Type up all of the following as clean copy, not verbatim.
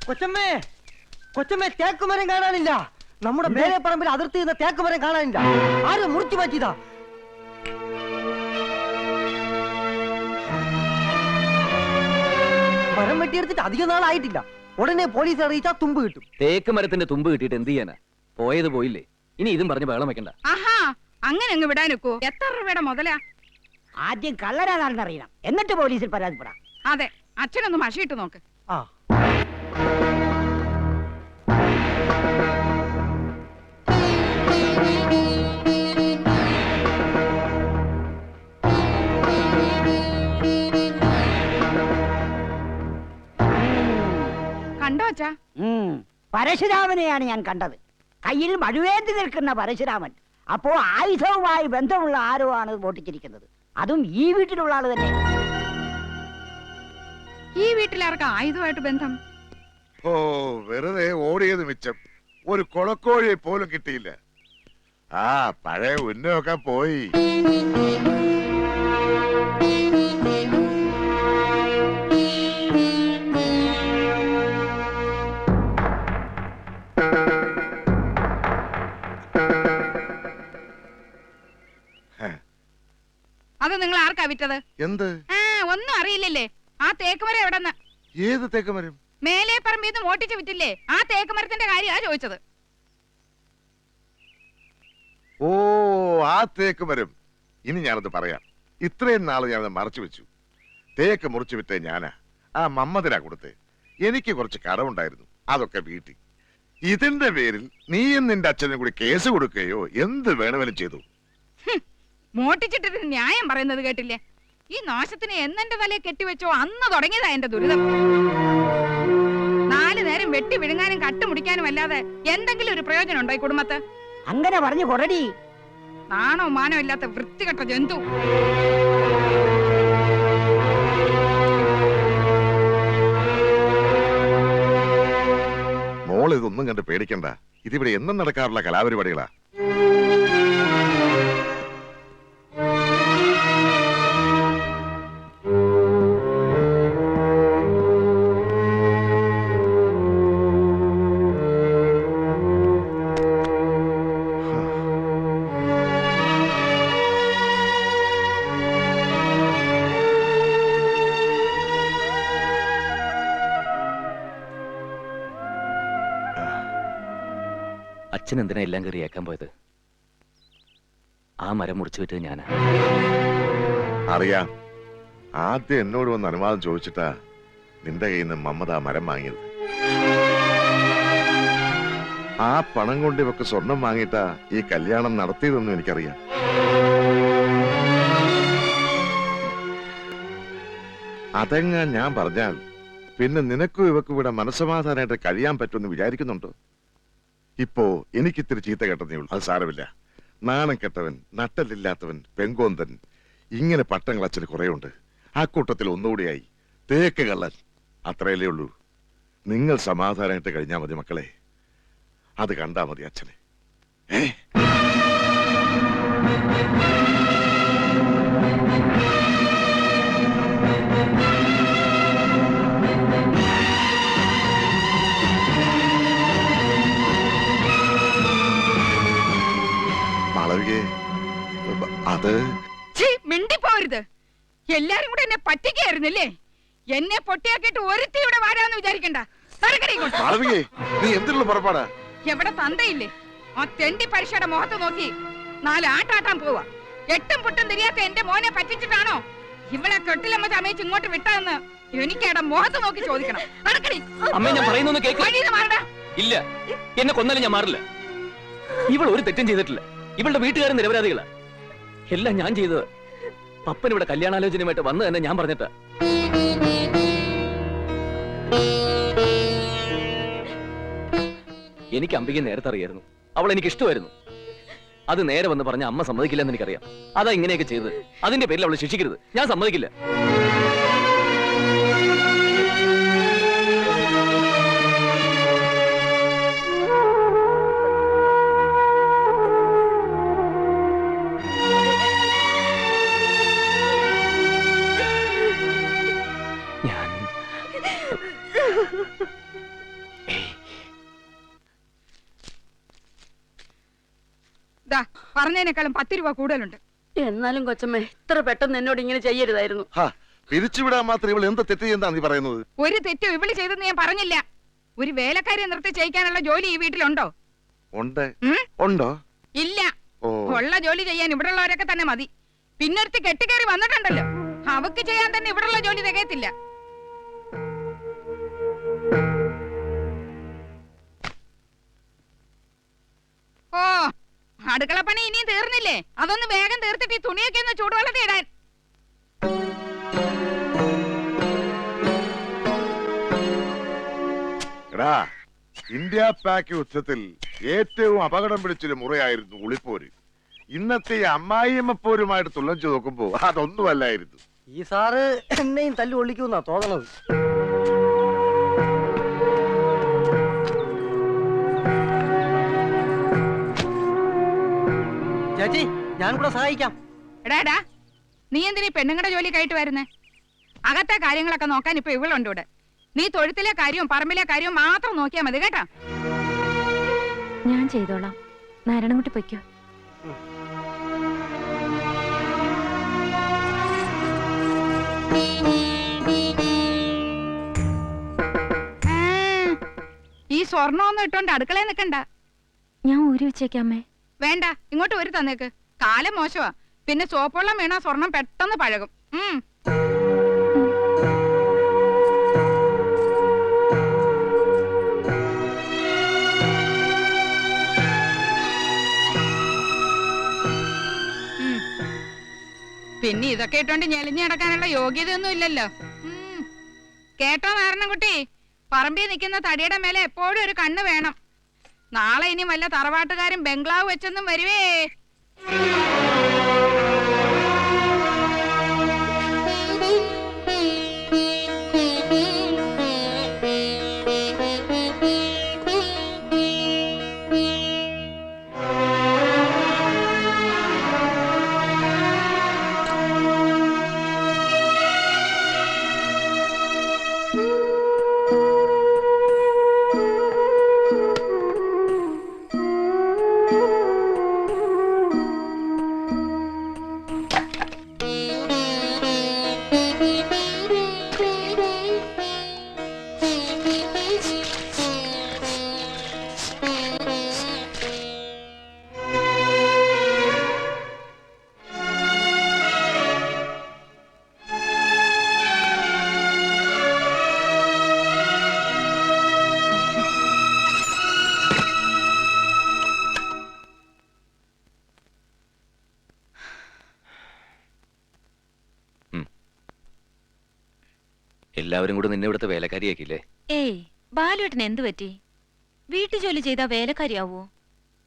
കൊച്ചമ്മേ, കൊച്ചമ്മേ, തേക്കുമരം കാണാനില്ല. നമ്മുടെ മേലെ പറമ്പിൽ അതിർത്തി ചെയ്യുന്ന തേക്കുമരം കാണാനില്ല. ആരും മുറിച്ചു മാറ്റിയതാ. മരം വെട്ടിയെടുത്തിട്ട് അധികം നാളായിട്ടില്ല. ഉടനെ പോലീസ് അറിയിച്ചാൽ തുമ്പ് കിട്ടും. തേക്ക് മരത്തിന്റെ തുമ്പ് കിട്ടിയിട്ട് എന്ത് ചെയ്യാനാ? പോയത് പോയില്ലേ, ഇനി ഇതും പറഞ്ഞ് ബഹളം വെക്കണ്ട. ആഹാ, അങ്ങനെ അങ്ങ് വിടാനൊക്കോ? എത്ര രൂപയുടെ മുതലാ? ആദ്യം കള്ളരാണെന്ന് അറിയണം, എന്നിട്ട് പോലീസിൽ പരാതിപ്പെടാം. അതെ, അച്ഛനൊന്ന് മഷിയിട്ട് നോക്ക്. ആ, കണ്ടോ അച്ഛാ? പരശുരാമനെയാണ് ഞാൻ കണ്ടത്. കയ്യിൽ മഴുവേന്തി നിൽക്കുന്ന പരശുരാമൻ. അപ്പോ ആയുധവുമായി ബന്ധമുള്ള ആരോ ആണ് പൊട്ടിച്ചിരിക്കുന്നത്. അതും ഈ വീട്ടിലുള്ള ആള് തന്നെ. ഈ വീട്ടിലാർക്ക് ആയുധമായിട്ട് ബന്ധം? ഓ, വെറുതെ ഓടിയത് മിച്ചം. ഒരു കൊളക്കോഴിയെ പോലും കിട്ടിയില്ല. ആ പഴയ ഉന്നമൊക്കെ പോയി. അത് നിങ്ങൾ ആർക്കാ വിറ്റത്? എന്ത്? ഒന്നും അറിയില്ലല്ലേ? ആ തേക്കുമരം എവിടെന്ന്? ഏത് തേക്കുമരം? മേലെ പറമ്പിന്ന് മോട്ടിച്ച് വിറ്റില്ലേ? ആ തേക്കുമരത്തിന്റെ കാര്യമാണ് ചോദിച്ചത്. ഓ, ആ തേക്കുമരം. ഇനി ഞാനത് പറയാം. ഇത്രയും നാള് ഞാനത് മറച്ചു വെച്ചു. തേക്ക് മുറിച്ചു വിറ്റേ ഞാനാ. ആ മമ്മദിനാ കൊടുത്തേ. എനിക്ക് കുറച്ച് കടമുണ്ടായിരുന്നു, അതൊക്കെ വീട്ടി. ഇതിന്റെ പേരിൽ നീയും നിന്റെ അച്ഛനും കൂടി കേസ് കൊടുക്കുകയോ എന്ത് വേണമെങ്കിലും ചെയ്തു. മോട്ടിച്ചിട്ട് ന്യായം പറയുന്നത് കേട്ടില്ലേ? ഈ നാശത്തിന് എന്നെന്റെ തലയെ കെട്ടിവെച്ചോ അന്ന് തുടങ്ങിയതാ എന്റെ ദുരിതം. 4 നേരം വെട്ടി വിഴുങ്ങാനും കട്ടുമുടിക്കാനും അല്ലാതെ എന്തെങ്കിലും ഒരു പ്രയോജനം ഉണ്ടോ ഈ കുടുംബത്ത്? അങ്ങനെ പറഞ്ഞു കൊറടി. നാണോ മാനോ ഇല്ലാത്ത വൃത്തികെട്ട ജന്തു. മോൾ ഇതൊന്നും കണ്ട് പേടിക്കണ്ട. ഇതിവിടെ എന്നും നടക്കാറുള്ള കലാപരിപാടികളാ. അച്ഛൻ എന്തിനാ എല്ലാം കയറി ഏക്കാൻ പോയത്? ആ മരം മുറിച്ചു വിറ്റത് ഞാനാ. അറിയാം. ആദ്യം എന്നോട് വന്ന് അനുവാദം ചോദിച്ചിട്ടാ നിന്റെ കയ്യിൽ നിന്ന് മമ്മദ മരം വാങ്ങിയത്. ആ പണം കൊണ്ട് ഇവക്ക് സ്വർണം വാങ്ങിയിട്ടാ ഈ കല്യാണം നടത്തിയതെന്നും എനിക്കറിയാം. അതെങ്ങാൻ ഞാൻ പറഞ്ഞാൽ പിന്നെ നിനക്കും ഇവക്കും ഇവിടെ മനസ്സമാധാനമായിട്ട് കഴിയാൻ പറ്റുമെന്ന് വിചാരിക്കുന്നുണ്ടോ? ഇപ്പോ എനിക്കിത്തിരി ചീത്ത കേട്ടതേ ഉള്ളൂ. അത് സാരമില്ല. നാണം കെട്ടവൻ, നട്ടലില്ലാത്തവൻ, പെങ്കോന്തൻ, ഇങ്ങനെ പട്ടങ്ങൾ അച്ഛന് കുറെ ഉണ്ട്. ആ കൂട്ടത്തിൽ ഒന്നുകൂടിയായി തേക്ക് കള്ളൻ. അത്രയല്ലേ ഉള്ളൂ. നിങ്ങൾ സമാധാനമായിട്ട് കഴിഞ്ഞാൽ മതി മക്കളെ. അത് കണ്ടാ മതി അച്ഛനെ. അത് മിണ്ടിപ്പോരുത്. എല്ലാരും കൂടെ എന്നെ പറ്റിക്കായിരുന്നില്ലേ? എന്നെ പൊട്ടിയാക്കിട്ട് ഒരുത്തി ഇവിടെ വാരാന്ന് വിചാരിക്കണ്ട. നീ എന്തിനുള്ള പുറപ്പാടാ? എവിടെ തന്തയില്ലേ? ആ തെണ്ടി പരീക്ഷയുടെ മുഖത്ത് നോക്കി 4 ആട്ടാട്ടാൻ പോവാ. 8ഉം പൊട്ടും തിരിയാത്ത എന്റെ മോനെ പറ്റിച്ചിട്ടാണോ ഇവളെ കെട്ടിലമ്മ ചമയിച്ച് ഇങ്ങോട്ട് വിട്ടതെന്ന് എനിക്കേടാ മുഖത്ത് നോക്കി ചോദിക്കണം. അമ്മേ, ഞാൻ പറയുന്നൊന്ന് കേക്ക്. ഇല്ല, എന്നെ കൊന്നാലും ഞാൻ മാറില്ല. ഇവൾ ഒരു തെറ്റും ചെയ്തിട്ടില്ല. ഇവളുടെ വീട്ടുകാരും നിരപരാധികളാ. എല്ലാം ഞാൻ ചെയ്തത്. പപ്പൻ ഇവിടെ കല്യാണാലോചനയുമായിട്ട് വന്നു തന്നെ ഞാൻ പറഞ്ഞിട്ടാ. എനിക്ക് അംബികയെ നേരത്തെ അറിയായിരുന്നു. അവൾ എനിക്ക് ഇഷ്ടമായിരുന്നു. അത് നേരെ വന്ന് പറഞ്ഞ അമ്മ സമ്മതിക്കില്ലെന്ന് എനിക്കറിയാം. അതാ ഇങ്ങനെയൊക്കെ ചെയ്തത്. അതിന്റെ പേരിൽ അവളെ ശിക്ഷിക്കരുത്. ഞാൻ സമ്മതിക്കില്ല. ദാ പറഞ്ഞതിനേക്കാളും 10 രൂപ കൂടുതലുണ്ട്. എന്നാലും കൊച്ചമ്മേ ഇത്ര പെട്ടെന്ന് എന്നോട് ഇങ്ങനെ ചെയ്യരുതായിരുന്നു. പിരിച്ചുവിടാൻ മാത്രം ഇവൾ എന്ത് തെറ്റ് ചെയ്യുന്നതാ നീ പറയുന്നത്? ഒരു തെറ്റും ഇവിളി ചെയ്തെന്ന് ഞാൻ പറഞ്ഞില്ല. ഒരു വേലക്കാരിയെ നിർത്തി ചെയ്യിക്കാനുള്ള ജോലി ഈ വീട്ടിലുണ്ടോ? ഉണ്ട്. ഉം? ഉണ്ടോ? ഇല്ല. ഓ. ഉള്ള ജോലി ചെയ്യാൻ ഇവിടെ ഉള്ളവരൊക്കെ തന്നെ മതി. പിന്നൊരുത്തി കെട്ടിക്കേറി വന്നിട്ടുണ്ടല്ലോ, അവക്ക് ചെയ്യാൻ തന്നെ ഇവിടെയുള്ള ജോലി തികയത്തില്ല. ഓ, അടുക്കളപ്പണി ഇനിയും തീർന്നില്ലേ? അതൊന്ന് വേഗം തീർത്തിട്ട് ഈ തുണിയൊക്കെ ഒന്ന് ചൂടുവെള്ളത്തിൽ ഇടാൻ. എടാ, ഇന്ത്യ പാക് യുദ്ധത്തിൽ ഏറ്റവും അപകടം പിടിച്ചൊരു മുറയായിരുന്നു ഉളിപ്പോര്. ഇന്നത്തെ ഈ അമ്മായിയമ്മ പോരുമായിട്ട് തുലച്ചു നോക്കുമ്പോ അതൊന്നുമല്ലായിരുന്നു. ഈ സാറ് എന്നെയും തല്ലു ഒളിക്കുന്നാ തോന്നണത്. ചേച്ചി, ഞാൻ കൂടെ സഹായിക്കാം. എടാ, നീ എന്തിനീ പെണ്ണുങ്ങളുടെ ജോലി കയറ്റി വരുന്നേ? അകത്തെ കാര്യങ്ങളൊക്കെ നോക്കാൻ ഇപ്പൊ ഇവളുണ്ട് ഇവിടെ. നീ തൊഴുത്തിലെ കാര്യവും പറമ്പിലെ കാര്യവും മാത്രം നോക്കിയാ മതി കേട്ടാ. ഞാൻ ചെയ്തോളാം. നാരായണൻകുട്ടി പൊയ്ക്കോ. ഈ സ്വർണ്ണമൊന്നും ഇട്ടോണ്ട് അടുക്കളയിൽ നിൽക്കണ്ട. ഞാൻ ഊരി വെച്ചേക്കാമേ. വേണ്ട, ഇങ്ങോട്ട് ഒരു തന്നേക്ക്. കാലം മോശമാ. പിന്നെ സോപ്പുവെള്ളം വീണാ സ്വർണം പെട്ടെന്ന് പഴകും. പിന്നെ ഇതൊക്കെ ഇട്ടോണ്ട് ഞെളിഞ്ഞു നടക്കാനുള്ള യോഗ്യതയൊന്നും ഇല്ലല്ലോ. കേട്ടോ നാരായണൻകുട്ടി, പറമ്പിൽ നിൽക്കുന്ന തടിയുടെ മേലെ എപ്പോഴും ഒരു കണ്ണ് വേണം. നാളെ ഇനി വല്ല തറവാട്ടുകാരും ബംഗ്ലാവ് വെച്ചൊന്നും വരുവേ. എല്ലാവരും കൂടെ നിന്നെ ഇവിടുത്തെ വേലക്കാരിയാക്കില്ലേ? ഏയ്, ബാലുവേട്ടന് എന്തു പറ്റി? വീട്ടു ജോലി ചെയ്താ വേലക്കാരിയാവോ?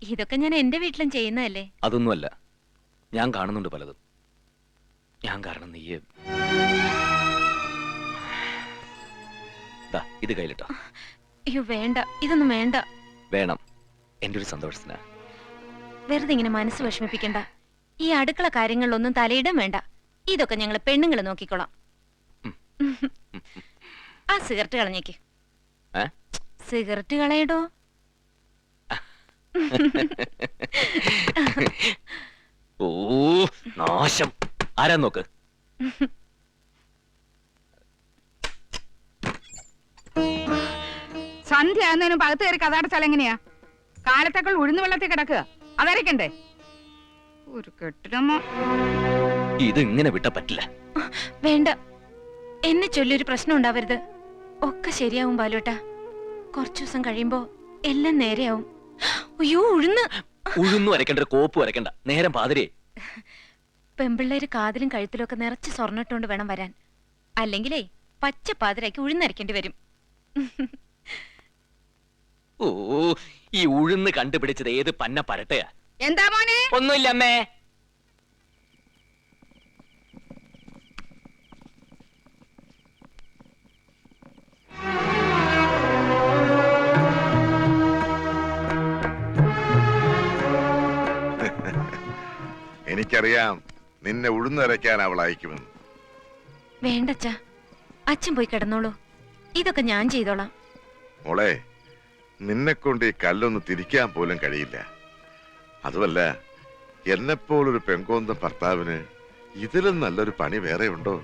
ഇതൊക്കെ ഞാൻ എന്റെ വീട്ടിലും ചെയ്യുന്നതല്ലേ. അതൊന്നുമല്ല, ഞാൻ കാണുന്നുണ്ട് പലതും. ഞാൻ കാരണം നീയെ ഇത് കയ്യിലിട്ടോ. അയ്യോ വേണ്ട, ഇതൊന്നും വേണ്ട. വേണം, എന്റെ ഒരു സന്തോഷത്തിനാ. വെറുതെ ഇങ്ങനെ മനസ്സ് വിഷമിപ്പിക്കണ്ട. ഈ അടുക്കള കാര്യങ്ങളിലൊന്നും തലയിടാൻ വേണ്ട. ഇതൊക്കെ ഞങ്ങള് പെണ്ണുങ്ങള് നോക്കിക്കോളാം. ആ സിഗരറ്റ് കളഞ്ഞേക്ക്. സിഗരറ്റ് കളയടോ. ഓ നാശം, ആരാ നോക്ക്. സന്ധ്യ ആകുന്നതിനും പകത്ത് കയറി കഥടച്ചാൽ എങ്ങനെയാ? കാലത്തേക്കൾ ഉഴുന്നു വെള്ളത്തിൽ കിടക്കുക, അതരക്കണ്ടേ? ഒരു കെട്ടിടമോ. ഇത് ഇങ്ങനെ വിട്ട പറ്റില്ല. വേണ്ട, എന്നെ ചൊല്ലൊരു പ്രശ്നം ഉണ്ടാവരുത്. ഒക്കെ ശരിയാവും ബാലോട്ടാ. കുറച്ചു ദിവസം കഴിയുമ്പോ എല്ലാം നേരെയാവും. അയ്യോ ഉഴുന്നു വരയ്ക്കണ്ട, ഒരു കോപ്പ് വരയ്ക്കണ്ട. നേരം പാതിരേ. പെമ്പിള്ളേര് കാതിലും കഴുത്തിലും ഒക്കെ നിറച്ച് സ്വർണ്ണിട്ടോണ്ട് വേണം വരാൻ. അല്ലെങ്കിലേ പച്ച പാതിരയ്ക്ക് ഉഴുന്നരക്കേണ്ടി വരും. ഓ, ഈ ഉഴുന്ന് കണ്ടുപിടിച്ചത് ഏത് പന്ന പരട്ടയാ? എന്താ മോനെ? ഒന്നുമില്ല അമ്മേ. എനിക്കറിയാം നിന്നെ ഉഴുന്നരയ്ക്കാൻ അവൾ അയക്കുമെന്ന്. വേണ്ടച്ചാ, അച്ഛൻ പോയി കിടന്നോളൂ. ഇതൊക്കെ ഞാൻ ചെയ്തോളാം. മോളെ, നിന്നെ കൊണ്ട് ഈ കല്ലൊന്ന് തിരിക്കാൻ പോലും കഴിയില്ല. അതുമല്ല, എന്നെപ്പോലൊരു പെങ്കോന്ത ഭർത്താവിന് ഇതിലും നല്ലൊരു പണി വേറെ ഉണ്ടോ?